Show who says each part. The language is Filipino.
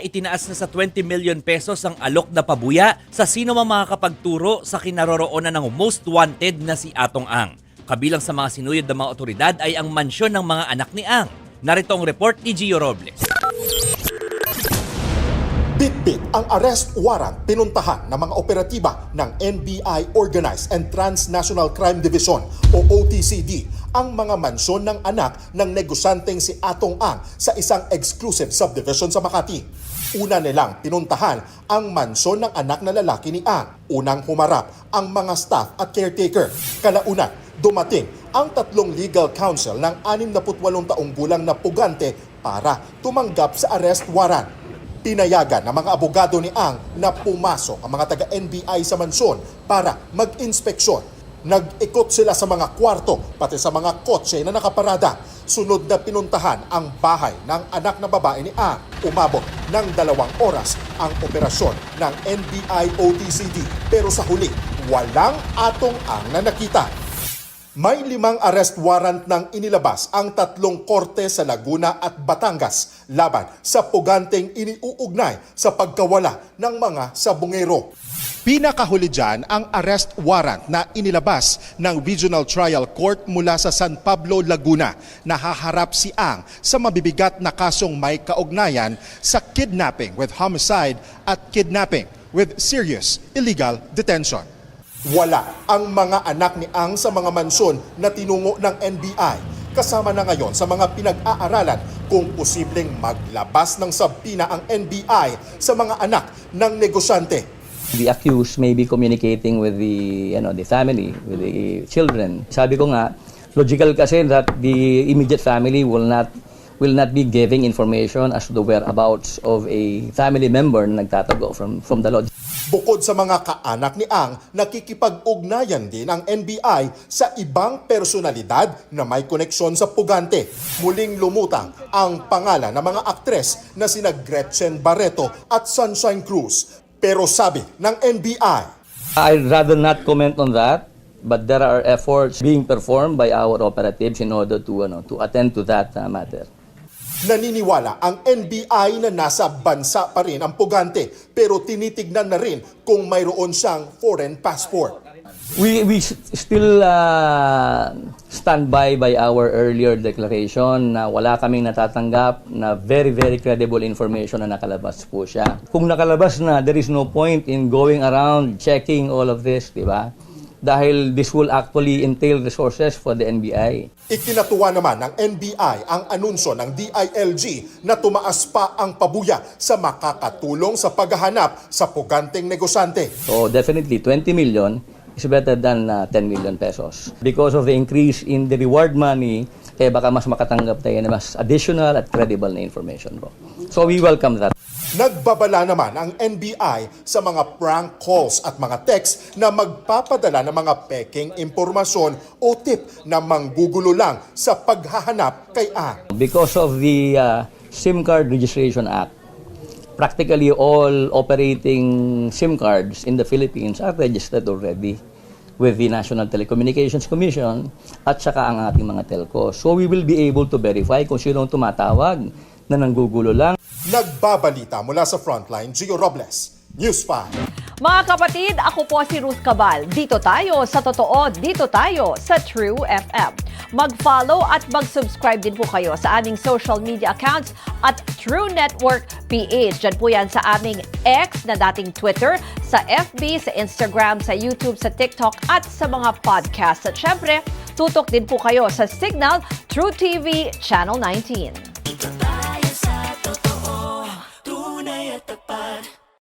Speaker 1: Itinaas na sa 20 million pesos ang alok na pabuya sa sino mang makakapagturo sa kinaroroonan ng most wanted na si Atong Ang. Kabilang sa mga sinuyod ng mga otoridad ay ang mansyon ng mga anak ni Ang. Narito ang report ni Gio Robles.
Speaker 2: Bitbit ang arrest warrant pinuntahan ng mga operatiba ng NBI Organized and Transnational Crime Division o OTCD ang mga mansyon ng anak ng negosanteng si Atong Ang sa isang exclusive subdivision sa Makati. Una nilang pinuntahan ang mansyon ng anak na lalaki ni Ang. Unang humarap ang mga staff at caretaker. Kalaunan, dumating ang tatlong legal counsel ng 68 taong gulang na pugante para tumanggap sa arrest warrant. Pinayagan ng mga abogado ni Ang na pumasok ang mga taga-NBI sa mansyon para mag-inspeksyon. Nag-ikot sila sa mga kwarto pati sa mga kotse na nakaparada. Sunod na pinuntahan ang bahay ng anak na babae ni Ang. Umabot ng 2 oras ang operasyon ng NBI OTCD. Pero sa huli, walang Atong Ang na nakita. May 5 arrest warrant nang inilabas ang 3 korte sa Laguna at Batangas laban sa puganteng iniuugnay sa pagkawala ng mga sabungero. Pinakahuli dyan ang arrest warrant na inilabas ng Regional Trial Court mula sa San Pablo, Laguna na haharap si Ang sa mabibigat na kasong may kaugnayan sa kidnapping with homicide at kidnapping with serious illegal detention. Wala ang mga anak ni Ang sa mga mansyon na tinungo ng NBI. Kasama na ngayon sa mga pinag-aaralan kung posibleng maglabas ng sabina ang NBI sa mga anak ng negosyante.
Speaker 3: The accused may be communicating with the family, with the children. Sabi ko nga, logical kasi that the immediate family will not be giving information as to the whereabouts of a family member na nagtatago from the lodge.
Speaker 2: Bukod sa mga kaanak ni Ang, nakikipag-ugnayan din ang NBI sa ibang personalidad na may koneksyon sa pugante. Muling lumutang ang pangalan ng mga aktres na sina Gretchen Barreto at Sunshine Cruz. Pero sabi ng NBI,
Speaker 3: I'd rather not comment on that, but there are efforts being performed by our operatives in order to attend to that matter.
Speaker 2: naniniwala ang NBI na nasa bansa pa rin ang pugante pero tinitignan na rin kung mayroon siyang foreign passport.
Speaker 3: We still stand by our earlier declaration na wala kaming natatanggap na very credible information na nakalabas po siya. Kung nakalabas na, there is no point in going around checking all of this, di ba? Dahil this will actually entail resources for the NBI.
Speaker 2: Ikinatuwa naman ng NBI ang anunsyo ng DILG na tumaas pa ang pabuya sa makakatulong sa paghahanap sa puganteng negosyante.
Speaker 3: So definitely 20 million is better than 10 million pesos. Because of the increase in the reward money, baka mas makatanggap tayo na mas additional at credible na information po. So we welcome that.
Speaker 2: Nagbabala naman ang NBI sa mga prank calls at mga text na magpapadala ng mga peking impormasyon o tip na manggugulo lang sa paghahanap kay Ang.
Speaker 3: Because of the SIM Card Registration Act, practically all operating SIM cards in the Philippines are registered already with the National Telecommunications Commission at saka ang ating mga telco. So we will be able to verify kung sino ang tumatawag na nanggugulo lang.
Speaker 2: Nagbabalita mula sa Frontline, Gio Robles, News 5.
Speaker 4: Mga kapatid, ako po si Ruth Cabal. Dito tayo sa totoo, dito tayo sa True FM. Mag-follow at mag-subscribe din po kayo sa aming social media accounts at True Network PH. Diyan po yan sa aming X na dating Twitter, sa FB, sa Instagram, sa YouTube, sa TikTok at sa mga podcast. At syempre, tutok din po kayo sa Signal True TV Channel 19.